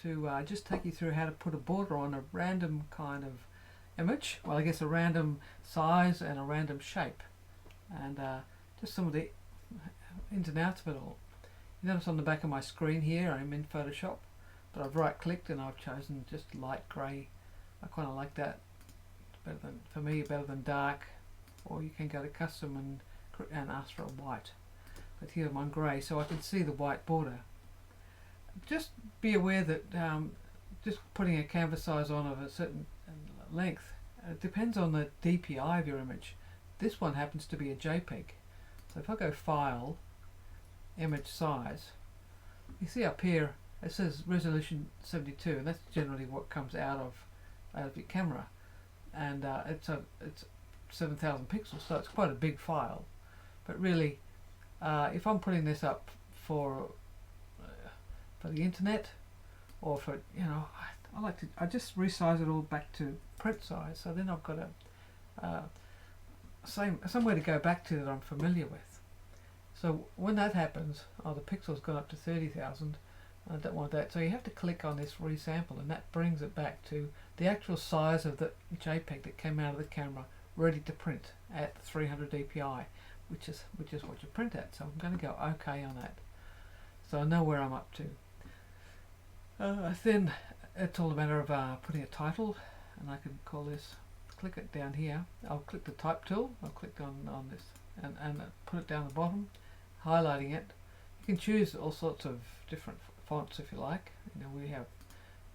to just take you through how to put a border on a random kind of image. Well, I guess a random size and a random shape, and just some of the ins and outs of it all. You notice on the back of my screen here I'm in Photoshop, but I've right clicked and I've chosen just light grey. I kind of like that. It's better than, for me, better than dark. Or you can go to custom and ask for a white. But here I'm on grey, so I can see the white border. Just be aware that just putting a canvas size on of a certain length depends on the DPI of your image. This one happens to be a JPEG. So if I go File, Image Size, you see up here it says resolution 72, and that's generally what comes out of your camera, and it's 7,000 pixels, so it's quite a big file. But really, if I'm putting this up for the internet, or for, you know, I just resize it all back to print size, so then I've got a somewhere to go back to that I'm familiar with. So when that happens, the pixels gone up to 30,000. I don't want that, so you have to click on this resample, and that brings it back to the actual size of the JPEG that came out of the camera, ready to print at 300 dpi, which is what you print at. So I'm going to go OK on that, so I know where I'm up to. Then it's all a matter of putting a title, and I can call this, click it down here. I'll click the type tool. I'll click on this and put it down the bottom, highlighting it. You can choose all sorts of different fonts if you like. You know, we have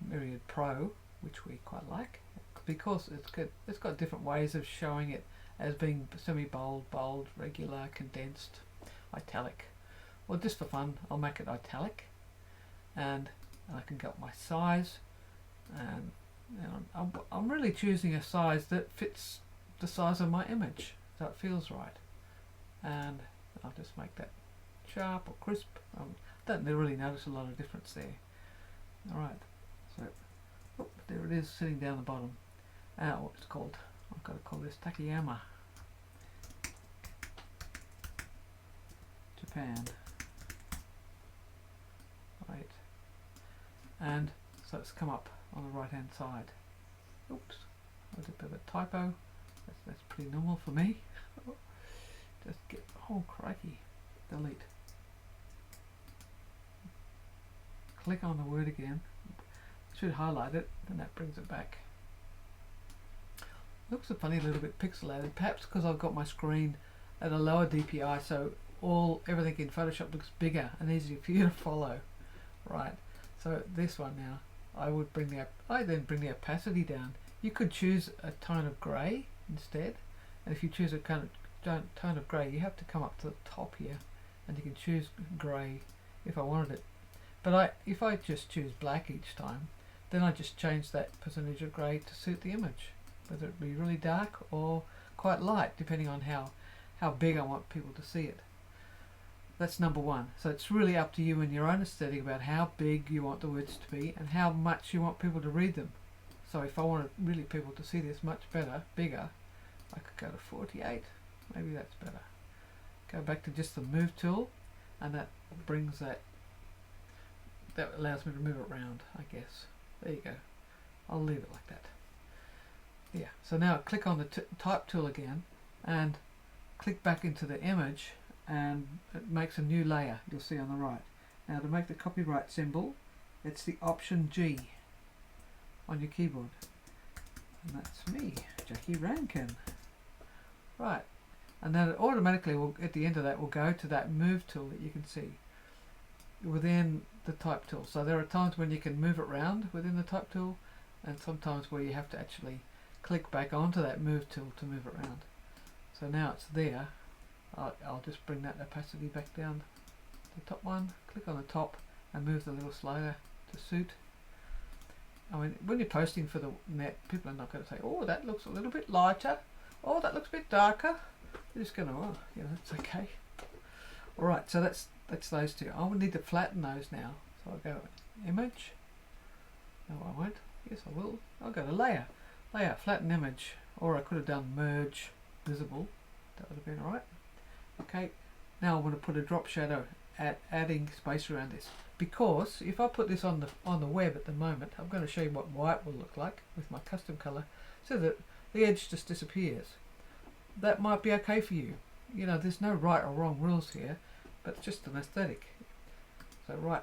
Myriad Pro, which we quite like because it's got different ways of showing it as being semi-bold, bold, regular, condensed, italic. Well, just for fun, I'll make it italic, and I can get my size, and I'm really choosing a size that fits the size of my image, so it feels right. And I'll just make that sharp or crisp. Don't really notice a lot of difference there. Alright, so there it is sitting down the bottom. What it's called, I've got to call this Takayama, Japan. Right, and so it's come up on the right hand side. Oops, a bit of a typo. That's pretty normal for me. Just get, oh crikey, delete. Click on the word again. Should highlight it, and that brings it back. Looks a funny little bit pixelated, perhaps because I've got my screen at a lower DPI, so everything in Photoshop looks bigger and easier for you to follow. Right. So this one now, I then bring the opacity down. You could choose a tone of grey instead, and if you choose a kind of tone of grey, you have to come up to the top here, and you can choose grey if I wanted it. But if I just choose black each time, then I just change that percentage of grey to suit the image, whether it be really dark or quite light, depending on how big I want people to see it. That's number one. So it's really up to you and your own aesthetic about how big you want the words to be and how much you want people to read them. So if I wanted really people to see this much bigger, I could go to 48. Maybe that's better. Go back to just the move tool, and that brings that allows me to move it around, I guess. There you go. I'll leave it like that. Yeah, so now click on the type tool again and click back into the image, and it makes a new layer, you'll see on the right. Now to make the copyright symbol, it's the Option G on your keyboard. And that's me, Jackie Rankin. Right, and then it automatically will, at the end of that, will go to that move tool that you can see within the type tool. So there are times when you can move it around within the type tool, and sometimes where you have to actually click back onto that move tool to move it around. So now it's there. I'll just bring that opacity back down to the top one, click on the top and move the little slider to suit. I mean, when you're posting for the net, people are not going to say, oh, that looks a little bit lighter, oh, that looks a bit darker. They're just going to, oh, yeah, that's okay. Alright, so that's those two. I will need to flatten those now. So I'll go image. No, I won't. Yes, I will. I'll go to layer. Layer, flatten image. Or I could have done merge visible. That would have been alright. Okay, now I want to put a drop shadow adding space around this, because if I put this on the web at the moment, I'm going to show you what white will look like with my custom color, so that the edge just disappears. That might be okay for you. You know, there's no right or wrong rules here, but it's just an aesthetic. So right,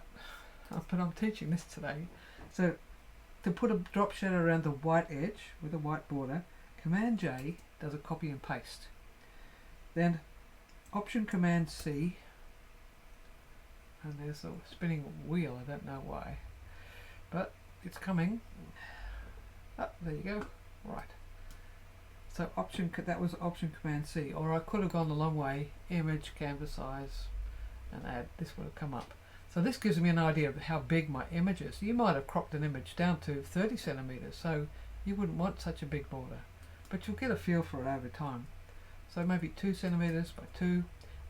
but I'm teaching this today. So to put a drop shadow around the white edge with a white border, Command J does a copy and paste. Then Option Command C, and there's a spinning wheel, I don't know why, but it's coming. Oh, there you go. Right. So that was Option Command C, or I could have gone the long way, image, canvas size, and add. This would have come up. So this gives me an idea of how big my image is. You might have cropped an image down to 30 centimeters, so you wouldn't want such a big border, but you'll get a feel for it over time. So maybe 2 centimeters by 2,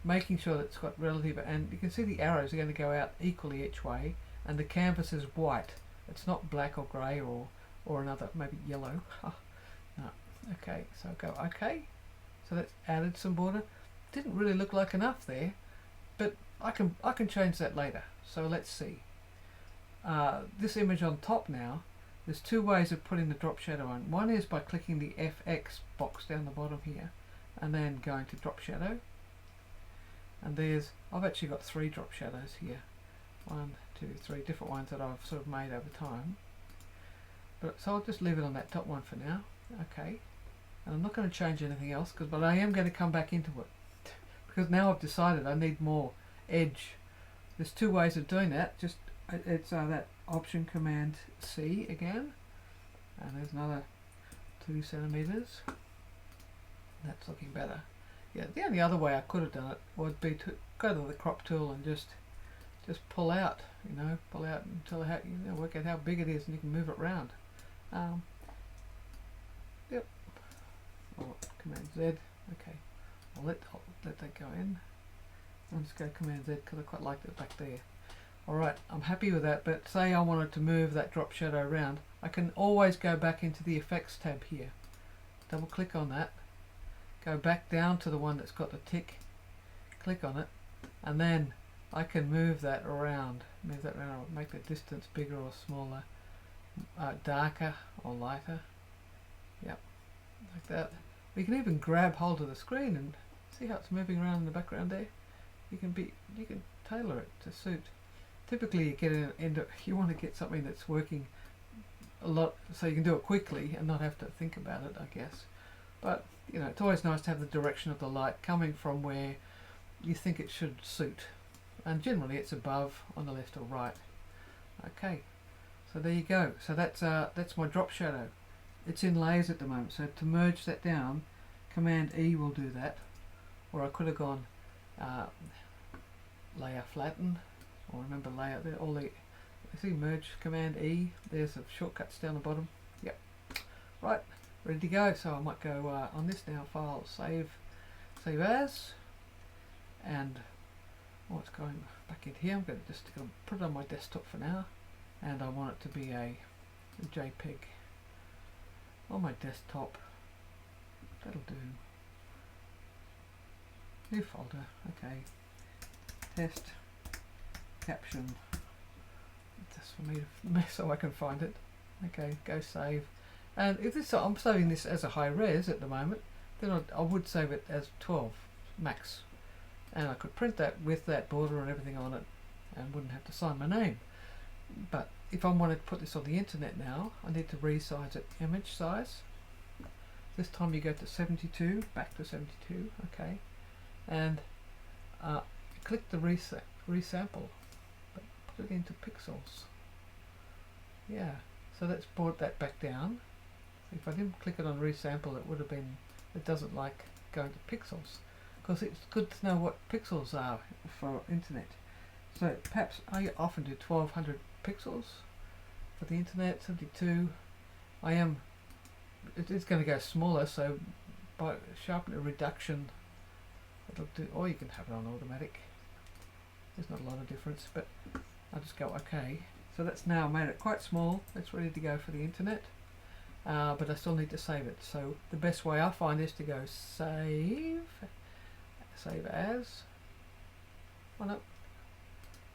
making sure that it's got relative, and you can see the arrows are going to go out equally each way, and the canvas is white. It's not black or grey or another, maybe yellow. No. Okay, so go OK. So that's added some border. Didn't really look like enough there, but I can change that later. So let's see. This image on top now, there's two ways of putting the drop shadow on. One is by clicking the FX box down the bottom here, and then going to drop shadow. And I've actually got 3 drop shadows here. 1, 2, 3 different ones that I've sort of made over time. So I'll just leave it on that top one for now. Okay. And I'm not going to change anything else, but I am going to come back into it, because now I've decided I need more edge. There's 2 ways of doing that. It's that Option Command C again, and there's another 2 centimeters. That's looking better. Yeah, the only other way I could have done it would be to go to the crop tool and just pull out, pull out until work out how big it is, and you can move it around. Yep. Or Command Z. Okay. I'll let that go in. I'll just go Command Z because I quite like it back there. Alright, I'm happy with that, but say I wanted to move that drop shadow around, I can always go back into the Effects tab here. Double click on that. Go back down to the one that's got the tick. Click on it, and then I can move that around. Make the distance bigger or smaller, darker or lighter. Yep, like that. We can even grab hold of the screen and see how it's moving around in the background there. You can tailor it to suit. Typically, you want to get something that's working a lot, so you can do it quickly and not have to think about it, I guess. But it's always nice to have the direction of the light coming from where you think it should suit, and generally it's above, on the left or right. Okay, so there you go. So that's my drop shadow. It's in layers at the moment, so to merge that down, Command E will do that, or I could have gone layer flatten, or remember layer there. See merge, Command E. There's the shortcuts down the bottom. Yep. Right, ready to go. So I might go on this now. File, save as, and it's going back in here. I'm going to just put it on my desktop for now, and I want it to be a JPEG on my desktop. That'll do. New folder. Okay. Test caption. Just for me so I can find it. Okay, go save. And if I'm saving this as a high res at the moment, then I would save it as 12 max, and I could print that with that border and everything on it, and wouldn't have to sign my name. But if I wanted to put this on the internet now, I need to resize it. Image size. This time you go to 72, back to 72. Okay, and click the resample, but put it into pixels. Yeah, so that's brought that back down. If I didn't click it on resample, it doesn't like going to pixels, because it's good to know what pixels are for internet. So perhaps I often do 1200 pixels for the internet, 72. It is going to go smaller, so by sharpen a reduction, it'll do, or you can have it on automatic. There's not a lot of difference, but I'll just go OK. So that's now made it quite small. It's ready to go for the internet, but I still need to save it. So the best way I find is to go save as. Oh no,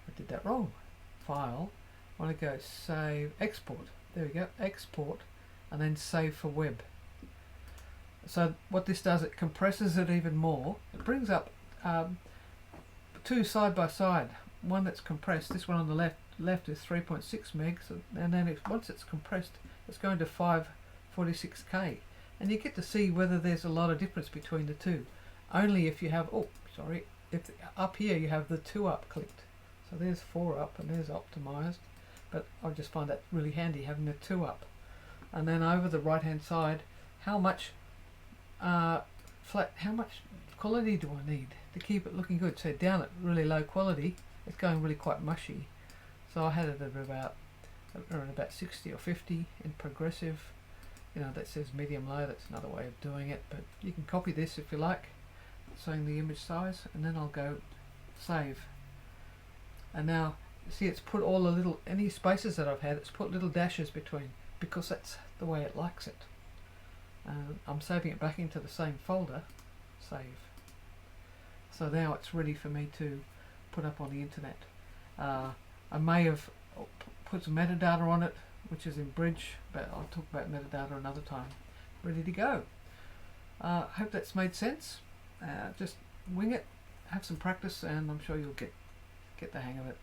I did that wrong. File, I want to go save, export. There we go, export, and then save for web. So what this does, it compresses it even more. It brings up two side by side. One that's compressed. This one on the left is 3.6 megs, and then once it's compressed, it's going to 546K, and you get to see whether there's a lot of difference between the two. Only if you have, if up here you have the 2 up clicked. So there's 4 up and there's optimized, but I just find that really handy having the 2 up. And then over the right hand side, how much quality do I need to keep it looking good? So down at really low quality, it's going really quite mushy. So I had it at around about 60 or 50 in progressive. You know, that says medium low. That's another way of doing it, but you can copy this if you like, saying the image size, and then I'll go save. And now see, it's put all the any spaces that I've had, it's put little dashes between, because that's the way it likes it. I'm saving it back into the same folder. Save. So now it's ready for me to put up on the internet. I may have put some metadata on it, which is in Bridge, but I'll talk about metadata another time. Ready to go. Hope that's made sense. Just wing it, have some practice, and I'm sure you'll get the hang of it.